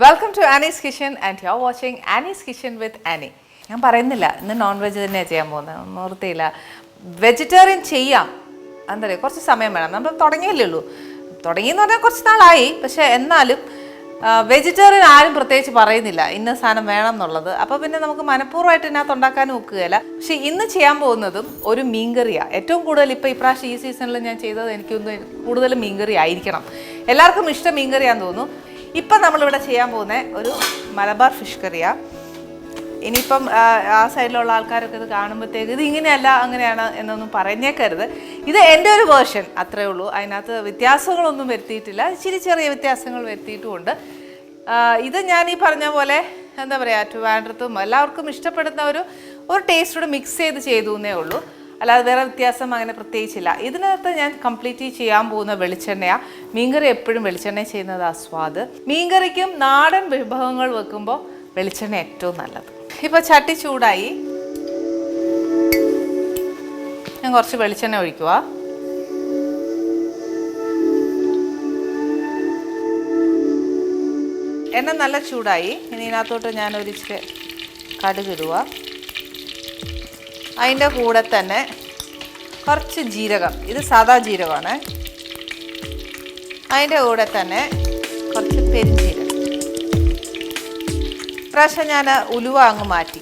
Welcome to Annie's kitchen and you are watching Annie's kitchen with Annie. ഞാൻ പറയുന്നില്ല ഇന്ന് നോൺ വെജ് തന്നെയാണ് ചെയ്യാൻ പോകുന്നത്, നിർത്തിയില്ല. വെജിറ്റേറിയൻ ചെയ്യാം, എന്താ പറയുക, കുറച്ച് സമയം വേണം. നമ്മൾ തുടങ്ങിയല്ലേ ഉള്ളൂ. തുടങ്ങിയെന്ന് പറഞ്ഞാൽ കുറച്ച് നാളായി, പക്ഷേ എന്നാലും വെജിറ്റേറിയൻ ആരും പ്രത്യേകിച്ച് പറയുന്നില്ല ഇന്ന സാധനം വേണം എന്നുള്ളത്. അപ്പോൾ പിന്നെ നമുക്ക് മനഃപൂർവ്വമായിട്ട് ഇതിനകത്ത് ഉണ്ടാക്കാനും ഒക്കുകയില്ല. പക്ഷേ ഇന്ന് ചെയ്യാൻ പോകുന്നതും ഒരു മീൻകറിയാണ്. ഏറ്റവും കൂടുതൽ ഇപ്പോൾ ഇപ്രാവശ്യം ഈ സീസണിൽ ഞാൻ ചെയ്തത് എനിക്കൊന്ന് കൂടുതലും മീൻകറി ആയിരിക്കണം. എല്ലാവർക്കും ഇഷ്ടം മീൻകറിയാന്ന് തോന്നുന്നു. ഇപ്പം നമ്മളിവിടെ ചെയ്യാൻ പോകുന്ന ഒരു മലബാർ ഫിഷ് കറിയാണ്. ഇനിയിപ്പം ആ സൈഡിലുള്ള ആൾക്കാരൊക്കെ ഇത് കാണുമ്പോഴത്തേക്ക് ഇത് ഇങ്ങനെയല്ല അങ്ങനെയാണ് എന്നൊന്നും പറഞ്ഞേക്കരുത്. ഇത് എൻ്റെ ഒരു വേർഷൻ അത്രേ ഉള്ളൂ. അതിനകത്ത് വ്യത്യാസങ്ങളൊന്നും വരുത്തിയിട്ടില്ല, ഇച്ചിരി ചെറിയ വ്യത്യാസങ്ങൾ വരുത്തിയിട്ടുമുണ്ട്. ഇത് ഞാൻ ഈ പറഞ്ഞ പോലെ എന്താ പറയുക, ട്രിവാൻഡ്രത്തും എല്ലാവർക്കും ഇഷ്ടപ്പെടുന്ന ഒരു ടേസ്റ്റോട് മിക്സ് ചെയ്തു എന്നേ ഉള്ളൂ. അല്ലാതെ വേറെ വ്യത്യാസം അങ്ങനെ പ്രത്യേകിച്ചില്ല. ഇതിനകത്ത് ഞാൻ കംപ്ലീറ്റ് ചെയ്യാൻ പോകുന്ന വെളിച്ചെണ്ണയാണ്. മീൻകറി എപ്പോഴും വെളിച്ചെണ്ണ ചെയ്യുന്നത് ആ സ്വാദ്. മീൻകറിക്കും നാടൻ വിഭവങ്ങൾ വെക്കുമ്പോൾ വെളിച്ചെണ്ണ ഏറ്റവും നല്ലത്. ഇപ്പോൾ ചട്ടി ചൂടായി, ഞാൻ കുറച്ച് വെളിച്ചെണ്ണ ഒഴിക്കുക. എണ്ണ നല്ല ചൂടായി. ഇനി ഇതിനകത്തോട്ട് ഞാനൊരു ഇച്ചിരി കടുകിടുക. അതിൻ്റെ കൂടെ തന്നെ കുറച്ച് ജീരകം, ഇത് സാദാ ജീരകമാണ്. അതിൻ്റെ കൂടെ തന്നെ കുറച്ച് പെരുംജീരകം. ഇപ്രാവശ്യം ഞാൻ ഉലുവ അങ്ങ് മാറ്റി,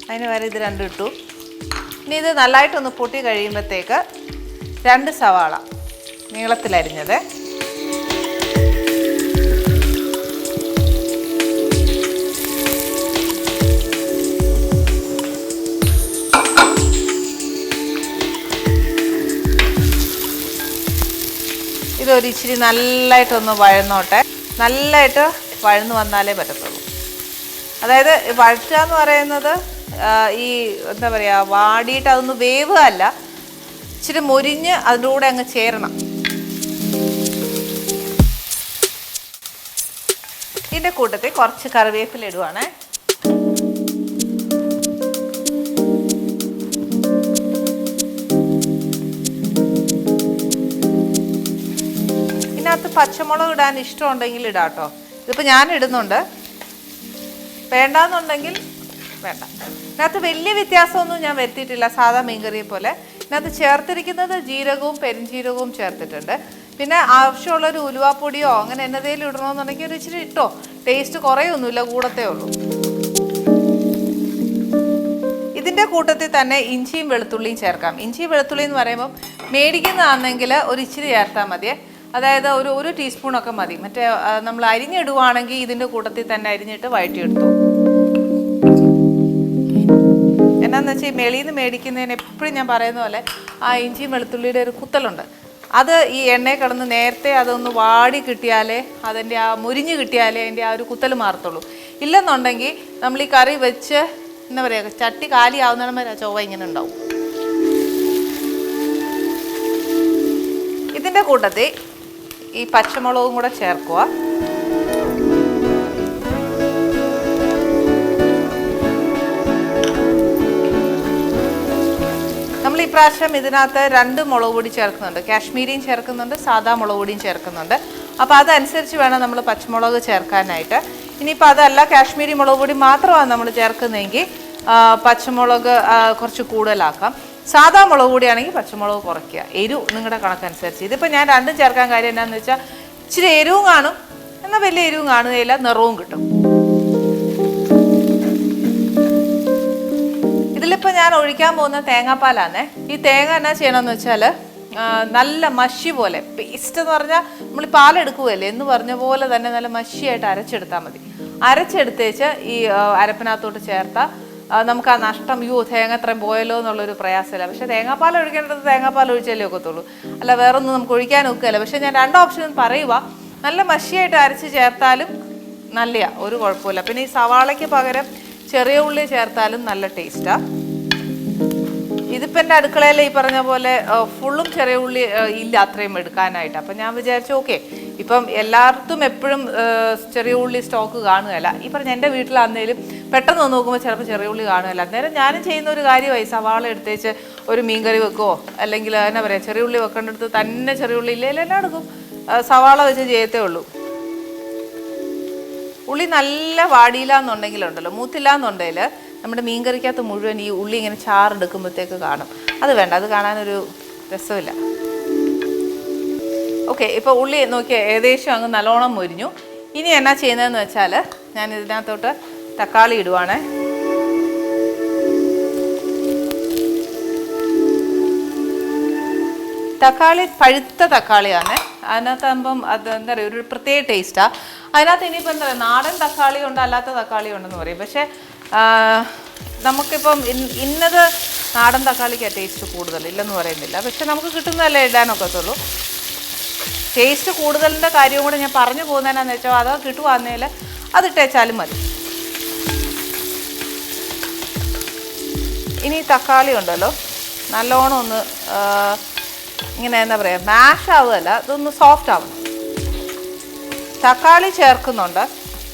അതിന് വരെ ഇത് രണ്ടും ഇട്ടു. ഇനി ഇത് നല്ലതായിട്ടൊന്ന് പൊട്ടി കഴിയുമ്പോഴത്തേക്ക് 2 സവാള നീളത്തിലരിഞ്ഞത്, ഇതൊരു ഇച്ചിരി നല്ലതായിട്ടൊന്ന് വഴന്നോട്ടെ. നല്ലതായിട്ട് വഴന്ന് വന്നാലേ പറ്റത്തുള്ളൂ. അതായത് വഴറ്റുക എന്ന് പറയുന്നത് ഈ എന്താ പറയുക, വാടിയിട്ട് അതൊന്ന് വേവുകയല്ല, ഇച്ചിരി മൊരിഞ്ഞ് അതിൻ്റെ കൂടെ അങ്ങ് ചേരണം. ഇതിൻ്റെ കൂട്ടത്തിൽ കുറച്ച് കറിവേപ്പില ഇടുവാണേ. ഇതിനകത്ത് പച്ചമുളക് ഇടാൻ ഇഷ്ടമുണ്ടെങ്കിൽ ഇടാം കേട്ടോ. ഇതിപ്പോൾ ഞാൻ ഇടുന്നുണ്ട്, വേണ്ടാന്നുണ്ടെങ്കിൽ വേണ്ട. ഇതിനകത്ത് വലിയ വ്യത്യാസമൊന്നും ഞാൻ വരുത്തിയിട്ടില്ല, സാധാ മീൻകറിയെ പോലെ. ഇതിനകത്ത് ചേർത്തിരിക്കുന്നത് ജീരകവും പെരുംജീരകവും ചേർത്തിട്ടുണ്ട്. പിന്നെ ആവശ്യമുള്ളൊരു ഉലുവാപ്പൊടിയോ അങ്ങനെ എന്നതേലും ഇടണമെന്നുണ്ടെങ്കിൽ ഒരു ഇച്ചിരി ഇട്ടോ, ടേസ്റ്റ് കുറയൊന്നുമില്ല, കൂടത്തേ ഉള്ളൂ. ഇതിൻ്റെ കൂട്ടത്തിൽ തന്നെ ഇഞ്ചിയും വെളുത്തുള്ളിയും ചേർക്കാം. ഇഞ്ചിയും വെളുത്തുള്ളി എന്ന് പറയുമ്പം മേടിക്കുന്നതാണെങ്കിൽ ഒരു ഇച്ചിരി ചേർത്താൽ മതിയേ. അതായത് ഒരു ടീസ്പൂണൊക്കെ മതി. മറ്റേ നമ്മൾ അരിഞ്ഞിടുവാണെങ്കിൽ ഇതിൻ്റെ കൂട്ടത്തിൽ തന്നെ അരിഞ്ഞിട്ട് വഴറ്റിയെടുത്തു. എന്നാന്ന് വെച്ചാൽ ഈ മെളിയിൽ നിന്ന് മേടിക്കുന്നതിന് എപ്പോഴും ഞാൻ പറയുന്ന പോലെ ആ ഇഞ്ചിയും വെളുത്തുള്ളിയുടെ ഒരു കുത്തലുണ്ട്. അത് ഈ എണ്ണയിൽ കിടന്ന് നേരത്തെ അതൊന്ന് വാടി കിട്ടിയാലേ, അതിൻ്റെ ആ മുരിഞ്ഞ് കിട്ടിയാലേ അതിൻ്റെ ആ ഒരു കുത്തൽ മാറത്തുള്ളൂ. ഇല്ലെന്നുണ്ടെങ്കിൽ നമ്മൾ ഈ കറി വെച്ച് എന്താ പറയുക, ചട്ടി കാലിയാവുന്നിടം വരെ ആ ചൊവ്വ ഇങ്ങനെ ഉണ്ടാവും. ഇതിൻ്റെ കൂട്ടത്തിൽ ഈ പച്ചമുളകും കൂടെ ചേർക്കുക. നമ്മൾ ഈ പ്രാവശ്യം ഇതിനകത്ത് 2 മുളക് പൊടി ചേർക്കുന്നുണ്ട്. കാശ്മീരിയും ചേർക്കുന്നുണ്ട്, സാദാ മുളക് പൊടിയും ചേർക്കുന്നുണ്ട്. അപ്പോൾ അതനുസരിച്ച് വേണം നമ്മൾ പച്ചമുളക് ചേർക്കാനായിട്ട്. ഇനിയിപ്പോൾ അതല്ല, കാശ്മീരി മുളക് പൊടി മാത്രമാണ് നമ്മൾ ചേർക്കുന്നതെങ്കിൽ പച്ചമുളക് കുറച്ച് കൂടുതലാക്കാം. സാധാ മുളക് പൊടിയാണെങ്കിൽ പച്ചമുളക് കുറയ്ക്കുക, എരിവ് നിങ്ങളുടെ കണക്കനുസരിച്ച്. ഇതിപ്പോൾ ഞാൻ 2ഉം ചേർക്കാൻ കാര്യം എന്താണെന്ന് വെച്ചാൽ ഇച്ചിരി എരിവും കാണും, എന്നാൽ വലിയ എരിവും കാണുകയില്ല, നിറവും കിട്ടും. ഇതിലിപ്പോൾ ഞാൻ ഒഴിക്കാൻ പോകുന്ന തേങ്ങാപ്പാലാണേ. ഈ തേങ്ങ എന്നാ ചെയ്യണമെന്ന് വെച്ചാൽ നല്ല മഷി പോലെ, പേസ്റ്റ് എന്ന് പറഞ്ഞാൽ നമ്മൾ പാലെടുക്കുകയല്ലേ എന്ന് പറഞ്ഞ പോലെ തന്നെ നല്ല മഷിയായിട്ട് അരച്ചെടുത്താൽ മതി. അരച്ചെടുത്തേച്ച് ഈ അരപ്പിനകത്തോട്ട് ചേർത്താൽ നമുക്ക് ആ നഷ്ടം, തേങ്ങ ഇത്രയും പോയല്ലോ എന്നുള്ളൊരു പ്രയാസമില്ല. പക്ഷേ തേങ്ങാപ്പാൽ ഒഴിക്കേണ്ടത് തേങ്ങാപ്പാൽ ഒഴിച്ചാലേ ഒക്കത്തുള്ളൂ, അല്ല വേറൊന്നും നമുക്ക് ഒഴിക്കാൻ ഒക്കുകയില്ല. പക്ഷേ ഞാൻ 2 ഓപ്ഷനും പറയുക, നല്ല മഷിയായിട്ട് അരച്ച് ചേർത്താലും നല്ലതാണ്, ഒരു കുഴപ്പമില്ല. പിന്നെ ഈ സവാളയ്ക്ക് പകരം ചെറിയ ഉള്ളി ചേർത്താലും നല്ല ടേസ്റ്റാണ്. ഇതിപ്പോൾ എൻ്റെ അടുക്കളയിൽ ഈ പറഞ്ഞ പോലെ ഫുള്ളും ചെറിയ ഉള്ളി ഇല്ല അത്രയും എടുക്കാനായിട്ട്. അപ്പം ഞാൻ വിചാരിച്ചു ഓക്കെ, ഇപ്പം എല്ലായിടത്തും എപ്പോഴും ചെറിയ ഉള്ളി സ്റ്റോക്ക് കാണുകയല്ല. ഈ പറഞ്ഞ എൻ്റെ വീട്ടിലാണെങ്കിലും പെട്ടെന്ന് നോക്കുമ്പോൾ ചിലപ്പോൾ ചെറിയ ഉള്ളി കാണുകയില്ല. അന്നേരം ഞാനും ചെയ്യുന്ന ഒരു കാര്യമായി, സവാള എടുത്തേച്ച് ഒരു മീൻകറി വെക്കുമോ, അല്ലെങ്കിൽ എന്നാ പറയുക, ചെറിയ ഉള്ളി വെക്കേണ്ടടുത്ത് തന്നെ ചെറിയ ഉള്ളി ഇല്ല എല്ലാം എടുക്കും, സവാള വെച്ച് ചെയ്യത്തേ ഉള്ളൂ. ഉള്ളി നല്ല വാടിയില്ല എന്നുണ്ടെങ്കിലുണ്ടല്ലോ, മൂത്തില്ല എന്നുണ്ടെങ്കിൽ നമ്മുടെ മീൻകറിക്കകത്ത് മുഴുവൻ ഈ ഉള്ളി ഇങ്ങനെ ചാറെടുക്കുമ്പോഴത്തേക്ക് കാണും. അത് വേണ്ട, അത് കാണാനൊരു രസമില്ല. ഓക്കെ, ഇപ്പോൾ ഉള്ളി നോക്കിയാൽ ഏകദേശം അങ്ങ് നല്ലോണം മൊരിഞ്ഞു. ഇനി എന്നാ ചെയ്യുന്നതെന്ന് വെച്ചാൽ ഞാൻ ഇതിനകത്തോട്ട് തക്കാളി ഇടുവാണേ. തക്കാളി പഴുത്ത തക്കാളിയാണ്. അതിനകത്താകുമ്പം അത് എന്താ പറയുക, ഒരു പ്രത്യേക ടേസ്റ്റാണ്. അതിനകത്ത് ഇനിയിപ്പോൾ എന്താ പറയുക, നാടൻ തക്കാളി ഉണ്ട്, അല്ലാത്ത തക്കാളി ഉണ്ടെന്ന് പറയും. പക്ഷേ നമുക്കിപ്പം ഇന്നത് നാടൻ തക്കാളിക്കാണ് ടേസ്റ്റ് കൂടുതൽ, ഇല്ലെന്ന് പറയുന്നില്ല. പക്ഷെ നമുക്ക് കിട്ടുന്നതല്ലേ ഇടാനൊക്കത്തുള്ളൂ. ടേസ്റ്റ് കൂടുതലിൻ്റെ കാര്യവും കൂടെ ഞാൻ പറഞ്ഞു പോകുന്നതിനാന്ന് വെച്ചാൽ അത് കിട്ടുവാന്നേൽ അതിട്ടേച്ചാലും മതി. ഇനി തക്കാളി ഉണ്ടല്ലോ നല്ലോണം ഒന്ന് ഇങ്ങനെ എന്താ പറയുക, മാഷ് ആവുകയല്ല, ഇതൊന്ന് സോഫ്റ്റ് ആവണം. തക്കാളി ചേർക്കുന്നുണ്ട്.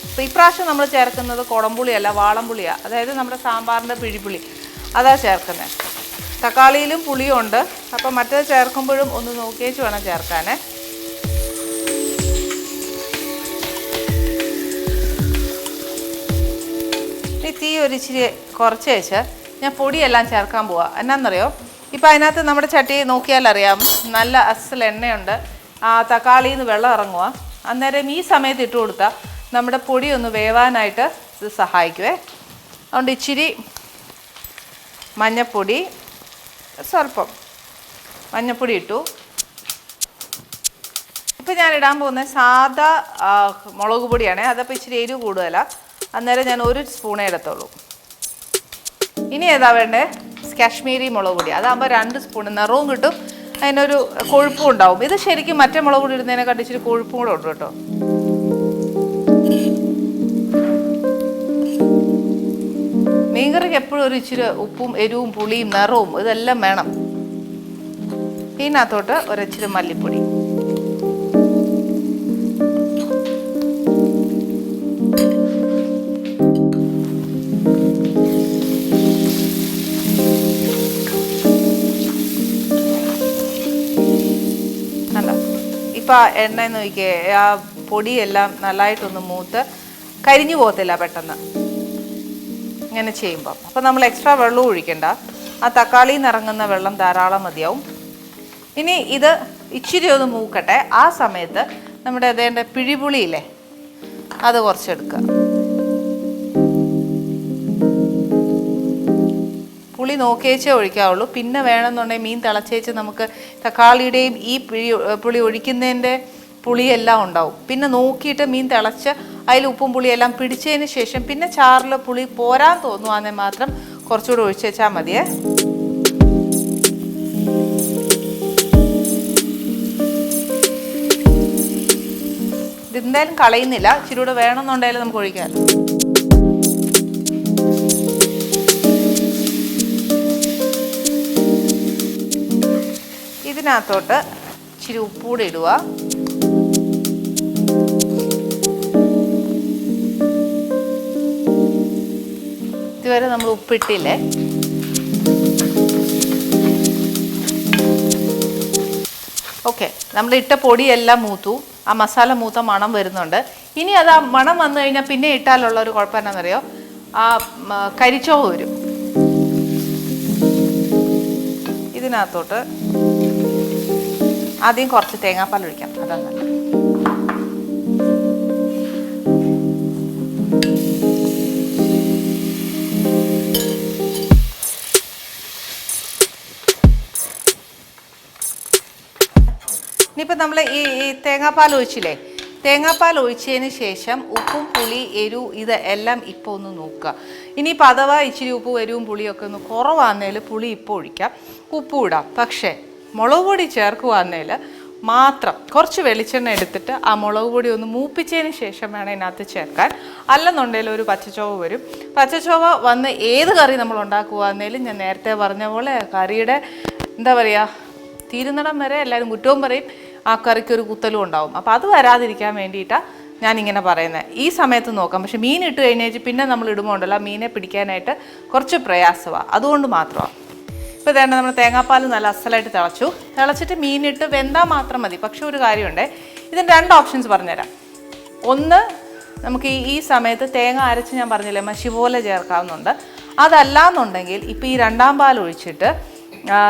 അപ്പോൾ ഇപ്രാവശ്യം നമ്മൾ ചേർക്കുന്നത് കുടംപുളിയല്ല, വാളംപുളിയാണ്. അതായത് നമ്മുടെ സാമ്പാറിൻ്റെ പിഴിപ്പുളി, അതാണ് ചേർക്കുന്നത്. തക്കാളിയിലും പുളിയും ഉണ്ട്. അപ്പോൾ മറ്റേത് ചേർക്കുമ്പോഴും ഒന്ന് നോക്കിയേച്ച് വേണം ചേർക്കാനേ. ഈ തീ ഒരിച്ചിരി കുറച്ച് വെച്ച് ഞാൻ പൊടിയെല്ലാം ചേർക്കാൻ പോവാം. എന്നാന്നറിയോ, ഇപ്പം അതിനകത്ത് നമ്മുടെ ചട്ടി നോക്കിയാലറിയാം നല്ല അസൽ എണ്ണയുണ്ട്. തക്കാളിയിൽ നിന്ന് വെള്ളം ഇറങ്ങുക. അന്നേരം ഈ സമയത്ത് ഇട്ട് കൊടുത്താൽ നമ്മുടെ പൊടി ഒന്ന് വേവാനായിട്ട് ഇത് സഹായിക്കുവേ. അതുകൊണ്ട് ഇച്ചിരി മഞ്ഞൾപ്പൊടി, സ്വല്പം മഞ്ഞൾപ്പൊടി ഇട്ടു. ഇപ്പം ഞാൻ ഇടാൻ പോകുന്നത് സാദാ മുളക് പൊടിയാണ്. അതപ്പോൾ ഇച്ചിരി എരിവ് കൂടുതലാണ്. അന്നേരം ഞാൻ 1 സ്പൂണേ എടുത്തുള്ളൂ. ഇനി ഏതാ വേണ്ടേ, കാശ്മീരി മുളക് പൊടി. അതാകുമ്പോൾ 2 സ്പൂൺ നിറവും കിട്ടും, അതിനൊരു കൊഴുപ്പും ഉണ്ടാവും. ഇത് ശരിക്കും മറ്റേ മുളക് പൊടി ഇടുന്നതിനെക്കാട്ടി ഇച്ചിരി കൊഴുപ്പും കൂടെ ഉണ്ട് കേട്ടോ. മീൻകറിക്ക് എപ്പോഴും ഒരു ഇച്ചിരി ഉപ്പും എരിവും പുളിയും നിറവും ഇതെല്ലാം വേണം. ഇതിനകത്തോട്ട് ഒരിച്ചിരി മല്ലിപ്പൊടി, ഇപ്പം എണ്ണ നോക്കിയേ, ആ പൊടിയെല്ലാം നല്ലതായിട്ടൊന്ന് മൂത്ത് കരിഞ്ഞു പോകത്തില്ല പെട്ടെന്ന് ഇങ്ങനെ ചെയ്യുമ്പം. അപ്പം നമ്മൾ എക്സ്ട്രാ വെള്ളം ഒഴിക്കണ്ട. ആ തക്കാളിയിൽ നിന്ന് ഇറങ്ങുന്ന വെള്ളം ധാരാളം മതിയാവും. ഇനി ഇത് ഇച്ചിരി ഒന്ന് മൂക്കട്ടെ. ആ സമയത്ത് നമ്മുടെ അതേൻ്റെ പിഴിപുളിയില്ലേ, അത് കുറച്ചെടുക്കുക. പുളി നോക്കിയേച്ചേ ഒഴിക്കാവുള്ളൂ. പിന്നെ വേണമെന്നുണ്ടെങ്കിൽ മീൻ തിളച്ചേച്ച് നമുക്ക് തക്കാളിയുടെയും ഈ പുളി ഒഴിക്കുന്നതിൻ്റെ പുളിയെല്ലാം ഉണ്ടാവും. പിന്നെ നോക്കിയിട്ട് മീൻ തിളച്ച് അതിൽ ഉപ്പും പുളിയെല്ലാം പിടിച്ചതിന് ശേഷം പിന്നെ ചാറിൽ പുളി പോരാൻ തോന്നുവാണെങ്കിൽ മാത്രം കുറച്ചുകൂടി ഒഴിച്ച് വെച്ചാൽ മതിയേ. ഇതെന്തായാലും കളയുന്നില്ല, ഇച്ചിരി കൂടെ വേണമെന്നുണ്ടെങ്കിൽ നമുക്ക് ഒഴിക്കാമല്ലോ. ഇതിനകത്തോട്ട് ഇച്ചിരി ഉപ്പൂടെ ഇടുക. ഇതുവരെ നമ്മൾ ഉപ്പിട്ടില്ലേ. ഓക്കെ, നമ്മൾ ഇട്ട പൊടിയെല്ലാം മൂത്തു. ആ മസാല മൂത്ത മണം വരുന്നുണ്ട്. ഇനി അത് ആ മണം വന്നു കഴിഞ്ഞാൽ പിന്നെ ഇട്ടാലുള്ള ഒരു കുഴപ്പം എന്നാണെന്നറിയോ, ആ കരിച്ചോവ് വരും. ഇതിനകത്തോട്ട് ആദ്യം കുറച്ച് തേങ്ങാപ്പാൽ ഒഴിക്കാം, അതാണ് നല്ലത്. ഇനിയിപ്പോൾ നമ്മൾ ഈ തേങ്ങാപ്പാൽ ഒഴിച്ചില്ലേ, തേങ്ങാപ്പാൽ ഒഴിച്ചതിന് ശേഷം ഉപ്പും പുളി എരിവ് ഇത് എല്ലാം ഇപ്പോൾ ഒന്ന് നോക്കുക. ഇനിയിപ്പോൾ അഥവാ ഇച്ചിരി ഉപ്പും എരിവും പുളിയൊക്കെ ഒന്ന് കുറവാന്നേൽ പുളി ഇപ്പോൾ ഒഴിക്കാം, ഉപ്പും ഇടാം. പക്ഷേ മുളക് പൊടി ചേർക്കുവാന്നേൽ മാത്രം കുറച്ച് വെളിച്ചെണ്ണ എടുത്തിട്ട് ആ മുളക് പൊടി ഒന്ന് മൂപ്പിച്ചതിന് ശേഷം വേണം ഇതിനകത്ത് ചേർക്കാൻ. അല്ലെന്നുണ്ടെങ്കിൽ ഒരു പച്ചച്ചോവ വരും. പച്ചച്ചോവ വന്ന് ഏത് കറി നമ്മൾ ഉണ്ടാക്കുവാന്നേലും ഞാൻ നേരത്തെ പറഞ്ഞ പോലെ കറിയുടെ എന്താ പറയുക, തീരുന്നിടം വരെ എല്ലാവരും കുറ്റവും പറയും, ആ കറിക്കൊരു കുത്തലും ഉണ്ടാവും. അപ്പോൾ അത് വരാതിരിക്കാൻ വേണ്ടിയിട്ടാണ് ഞാനിങ്ങനെ പറയുന്നത്. ഈ സമയത്ത് നോക്കാം. പക്ഷെ മീൻ ഇട്ട് കഴിഞ്ഞാൽ പിന്നെ നമ്മൾ ഇടുമ്പോൾ ഉണ്ടല്ലോ മീനെ പിടിക്കാനായിട്ട് കുറച്ച് പ്രയാസമാണ്. അതുകൊണ്ട് മാത്രമാണ്. ഇപ്പോൾ ഇതേണ്ട നമ്മൾ തേങ്ങാപ്പാൽ നല്ല അസലായിട്ട് തിളച്ചിട്ട് മീനിട്ട് വെന്താൽ മാത്രം മതി. പക്ഷെ ഒരു കാര്യമുണ്ട്, ഇതിന് 2 ഓപ്ഷൻസ് പറഞ്ഞുതരാം. ഒന്ന് നമുക്ക് ഈ സമയത്ത് തേങ്ങ അരച്ച് ഞാൻ പറഞ്ഞില്ലേ മഷി പോലെ ചേർക്കാവുന്നുണ്ട്. അതല്ലാന്നുണ്ടെങ്കിൽ ഇപ്പോൾ ഈ രണ്ടാം പാൽ ഒഴിച്ചിട്ട്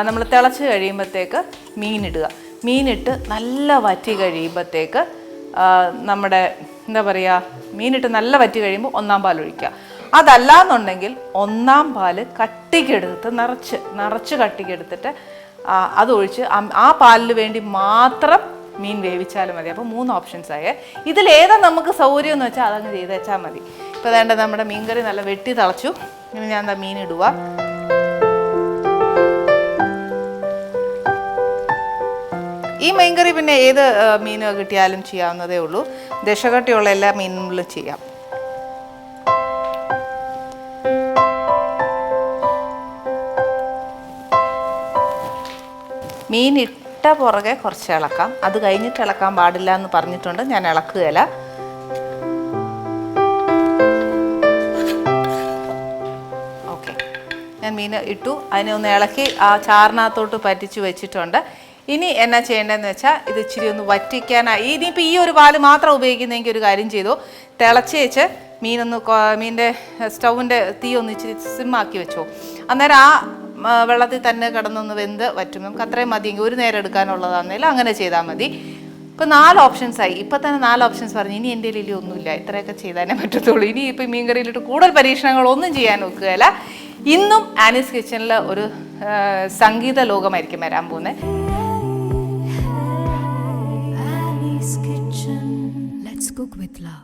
നമ്മൾ തിളച്ച് കഴിയുമ്പോഴത്തേക്ക് മീനിടുക. മീനിട്ട് നല്ല വറ്റി കഴിയുമ്പോഴത്തേക്ക് നമ്മുടെ എന്താ പറയുക, മീനിട്ട് നല്ല വറ്റി കഴിയുമ്പോൾ ഒന്നാം പാൽ ഒഴിക്കുക. അതല്ലാന്നുണ്ടെങ്കിൽ ഒന്നാം പാല് കട്ടിക്കെടുത്ത് നിറച്ച് കട്ടിക്കെടുത്തിട്ട് അതൊഴിച്ച് ആ പാലിന് വേണ്ടി മാത്രം മീൻ വേവിച്ചാലും മതി. അപ്പോൾ 3 ഓപ്ഷൻസ് ആയേ. ഇതിലേതാ നമുക്ക് സൗകര്യം എന്ന് വെച്ചാൽ അതങ്ങ് ചെയ്ത് വെച്ചാൽ മതി. ഇപ്പോൾ വേണ്ട നമ്മുടെ മീൻകറി നല്ല വെട്ടി തിളച്ചു. ഇനി ഞാൻ എന്താ മീൻ ഇടുക. ഈ മീൻകറി പിന്നെ ഏത് മീൻ കിട്ടിയാലും ചെയ്യാവുന്നതേ ഉള്ളൂ. ദശകട്ടിയുള്ള എല്ലാ മീനുകളും ചെയ്യാം. മീൻ ഇട്ട പുറകെ കുറച്ച് ഇളക്കാം. അത് കഴിഞ്ഞിട്ട് ഇളക്കാൻ പാടില്ല എന്ന് പറഞ്ഞിട്ടുണ്ട്. ഞാൻ ഇളക്കുകയില്ല. ഓക്കെ, ഞാൻ മീൻ ഇട്ടു. അതിനെ ഒന്ന് ഇളക്കി ആ ചാറിനകത്തോട്ട് പറ്റിച്ച് വെച്ചിട്ടുണ്ട്. ഇനി എന്നാ ചെയ്യേണ്ടതെന്ന് വെച്ചാൽ ഇത് ഇച്ചിരി ഒന്ന് വറ്റിക്കാനായി. ഇനിയിപ്പോൾ ഈ ഒരു പാല് മാത്രം ഉപയോഗിക്കുന്നെങ്കിൽ ഒരു കാര്യം ചെയ്തു, തിളച്ച് വെച്ച് മീനിൻ്റെ സ്റ്റൗവിൻ്റെ തീ ഒന്ന് ഇച്ചിരി സിമ്മാക്കി വെച്ചോ. അന്നേരം ആ വെള്ളത്തിൽ തന്നെ കിടന്നൊന്ന് വെന്ത് വറ്റും. നമുക്ക് അത്രയും മതിയെങ്കിൽ ഒരു നേരം എടുക്കാനുള്ളതാണെങ്കിലും അങ്ങനെ ചെയ്താൽ മതി. ഇപ്പോൾ 4 ഓപ്ഷൻസായി. ഇപ്പം തന്നെ 4 ഓപ്ഷൻസ് പറഞ്ഞു. ഇനി എൻ്റെ കയ്യിൽ ഒന്നുമില്ല, ഇത്രയൊക്കെ ചെയ്താലേ പറ്റത്തുള്ളൂ. ഇനി ഇപ്പം മീൻ കറിയിലിട്ട് കൂടുതൽ പരീക്ഷണങ്ങളൊന്നും ചെയ്യാൻ നോക്കുകയല്ല. ഇന്നും ആനീസ് കിച്ചണിൽ ഒരു സംഗീത ലോകമായിരിക്കും വരാൻ പോകുന്നത്. Let's cook with love.